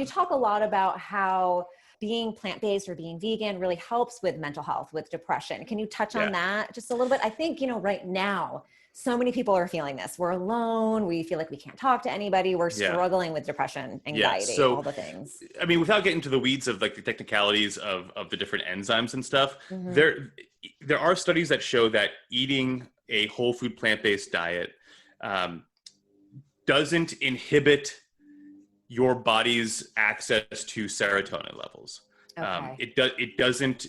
You talk a lot about how being plant-based or being vegan really helps with mental health, with depression. Can you touch on that just a little bit? I think, right now, so many people are feeling this. We're alone. We feel like we can't talk to anybody. We're struggling with depression, anxiety, all the things. I mean, without getting to the weeds of like the technicalities of the different enzymes and stuff, there are studies that show that eating a whole food plant-based diet doesn't inhibit your body's access to serotonin levels. Okay. It doesn't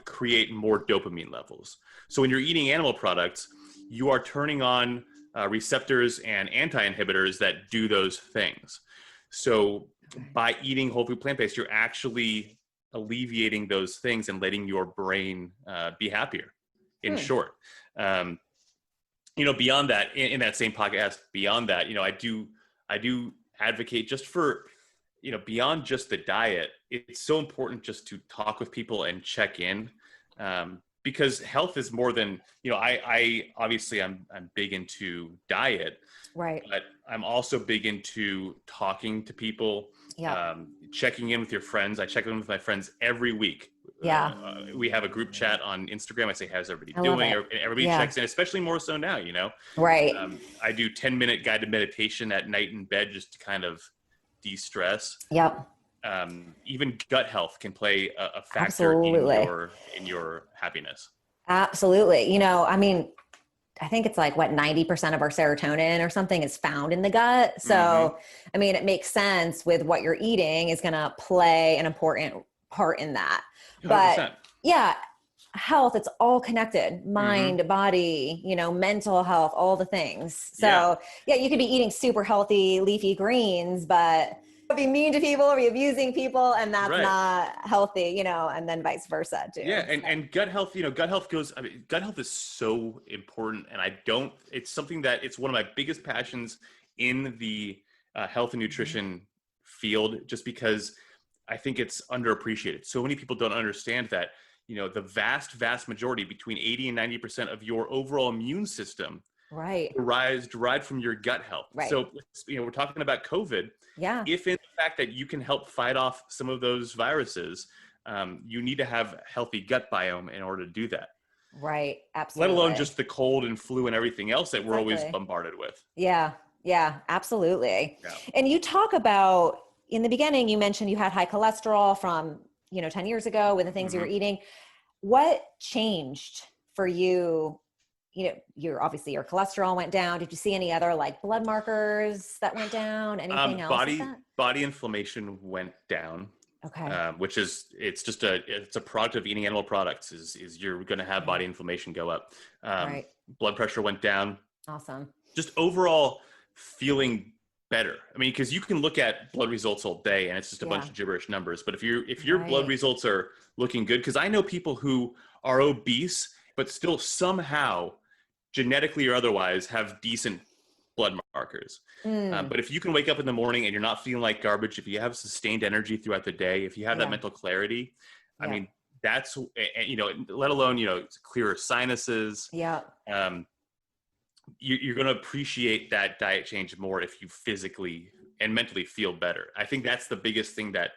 create more dopamine levels. So when you're eating animal products, you are turning on receptors and anti-inhibitors that do those things. So by eating whole food plant-based, you're actually alleviating those things and letting your brain be happier, in short. Beyond that, in that same podcast, beyond that, I do advocate just for, beyond just the diet, it's so important just to talk with people and check in, because health is more than, I obviously I'm big into diet, right? But I'm also big into talking to people, checking in with your friends. I check in with my friends every week. We have a group chat on Instagram. I say, how's everybody doing? Everybody checks in, especially more so now, Right. I do 10-minute guided meditation at night in bed just to kind of de-stress. Yep. Even gut health can play a factor in your happiness. Absolutely. I mean, I think it's like 90% of our serotonin or something is found in the gut. So, I mean, it makes sense with what you're eating is going to play an important part in that. 100%. But health, it's all connected, mind, body, mental health, all the things. So you could be eating super healthy leafy greens, but be mean to people or be abusing people, and that's not healthy, and then vice versa too. And gut health, gut health is so important, and it's something that it's one of my biggest passions in the health and nutrition field, just because I think it's underappreciated. So many people don't understand that, the vast majority, between 80 and 90% of your overall immune system derived from your gut health. Right. So, we're talking about COVID. Yeah. If in the fact that you can help fight off some of those viruses, you need to have a healthy gut biome in order to do that. Right. Absolutely. Let alone just the cold and flu and everything else that we're always bombarded with. Yeah. Yeah, absolutely. Yeah. And you talk about, in the beginning, you mentioned you had high cholesterol from, 10 years ago with the things you were eating. What changed for you? Your cholesterol went down. Did you see any other blood markers that went down? Anything else? Body inflammation went down. Okay. Which is, it's a product of eating animal products is you're going to have body inflammation go up. Blood pressure went down. Awesome. Just overall feeling better. I mean, because you can look at blood results all day and it's just a bunch of gibberish numbers. But if your blood results are looking good, because I know people who are obese, but still somehow genetically or otherwise have decent blood markers. But if you can wake up in the morning and you're not feeling like garbage, if you have sustained energy throughout the day, if you have that mental clarity, I mean, that's, let alone, clearer sinuses. Yeah. You're going to appreciate that diet change more if you physically and mentally feel better. I think that's the biggest thing that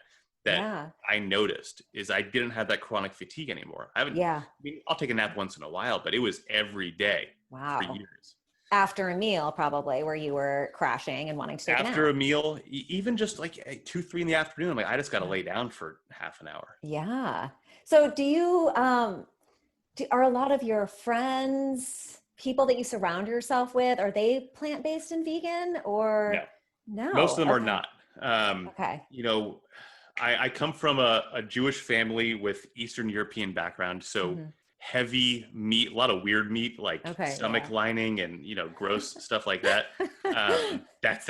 I noticed is I didn't have that chronic fatigue anymore. I mean, I'll take a nap once in a while, but it was every day for years. After a meal, probably, where you were crashing and wanting to take a nap. After a meal, even just 2-3 in the afternoon, I'm like, I just got to lay down for half an hour. Yeah. So do you, are a lot of your friends, people that you surround yourself with, are they plant-based and vegan or no? Most of them are not. Okay. I come from a Jewish family with Eastern European background. So heavy meat, a lot of weird meat, stomach lining and, gross stuff like that. That's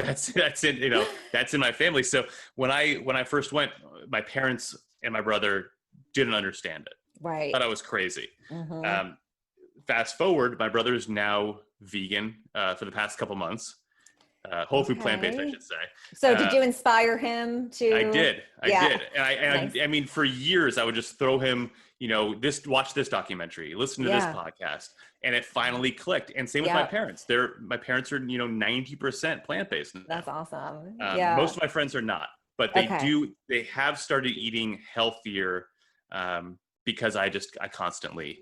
in, that's in my family. So when I first went, my parents and my brother didn't understand it. Right. Thought I was crazy. Fast forward, my brother's now vegan for the past couple months. Whole food plant-based, I should say. So did you inspire him to? I did. And I mean, for years, I would just throw him, watch this documentary, listen to this podcast. And it finally clicked. And same with my parents. My parents are, 90% plant-based. That's awesome. Most of my friends are not. but they have started eating healthier because I constantly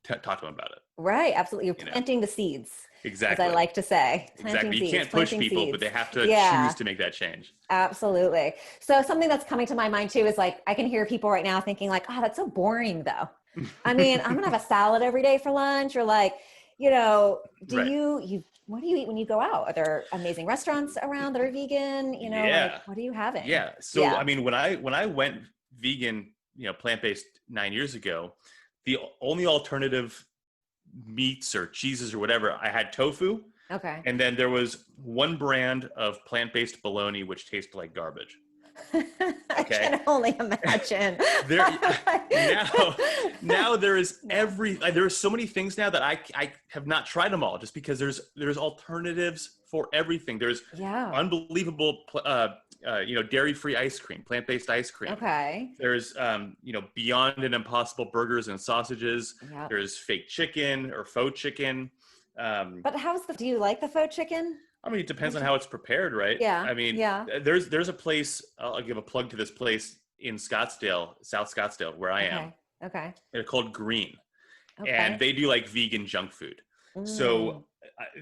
talk to them about it. Right. Absolutely. You're planting the seeds. Exactly. As I like to say. Exactly. You can't push people, but they have to choose to make that change. Absolutely. So something that's coming to my mind too is like, I can hear people right now thinking like, oh, that's so boring though. I mean, I'm gonna have a salad every day for lunch, or like, you know, what do you eat when you go out? Are there amazing restaurants around that are vegan? You know, like, what are you having? Yeah. So, I mean, when I went vegan, you know, plant-based 9 years ago, the only alternative meats or cheeses or whatever, I had tofu. Okay. And then there was one brand of plant-based bologna, which tasted like garbage. I can only imagine. now there is there are so many things now that I have not tried them all, just because there's alternatives for everything. There's unbelievable dairy-free ice cream, plant-based ice cream. Okay. There's Beyond and Impossible burgers and sausages. Yep. There's fake chicken or faux chicken. But do you like the faux chicken? I mean, it depends on how it's prepared, right? Yeah. I mean, there's a place, I'll give a plug to this place in Scottsdale, South Scottsdale, where I am. Okay. They're called Green. Okay. And they do like vegan junk food. So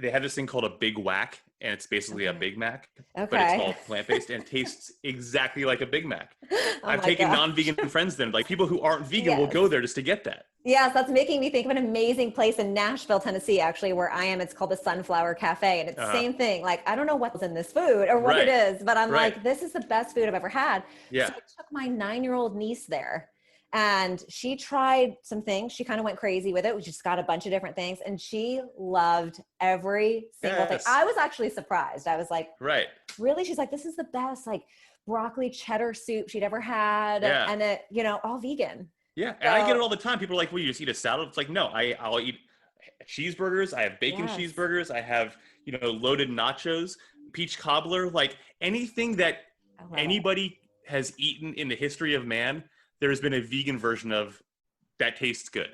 they have this thing called a Big Whack, and it's basically a Big Mac, but it's called plant-based and tastes exactly like a Big Mac. I've taken non-vegan friends then, like people who aren't vegan will go there just to get that. Yes, that's making me think of an amazing place in Nashville, Tennessee, actually, where I am. It's called the Sunflower Cafe, and it's the same thing. Like, I don't know what's in this food or what it is, but I'm like, this is the best food I've ever had. Yeah. So I took my 9-year-old niece there, and she tried some things. She kind of went crazy with it. We just got a bunch of different things, and she loved every single thing. I was actually surprised. I was like, really? She's like, this is the best, like, broccoli cheddar soup she'd ever had, and it, all vegan. Yeah, and I get it all the time. People are like, well, you just eat a salad? It's like, no, I'll eat cheeseburgers. I have bacon cheeseburgers. I have, loaded nachos, peach cobbler, like anything that anybody has eaten in the history of man, there's been a vegan version of that tastes good.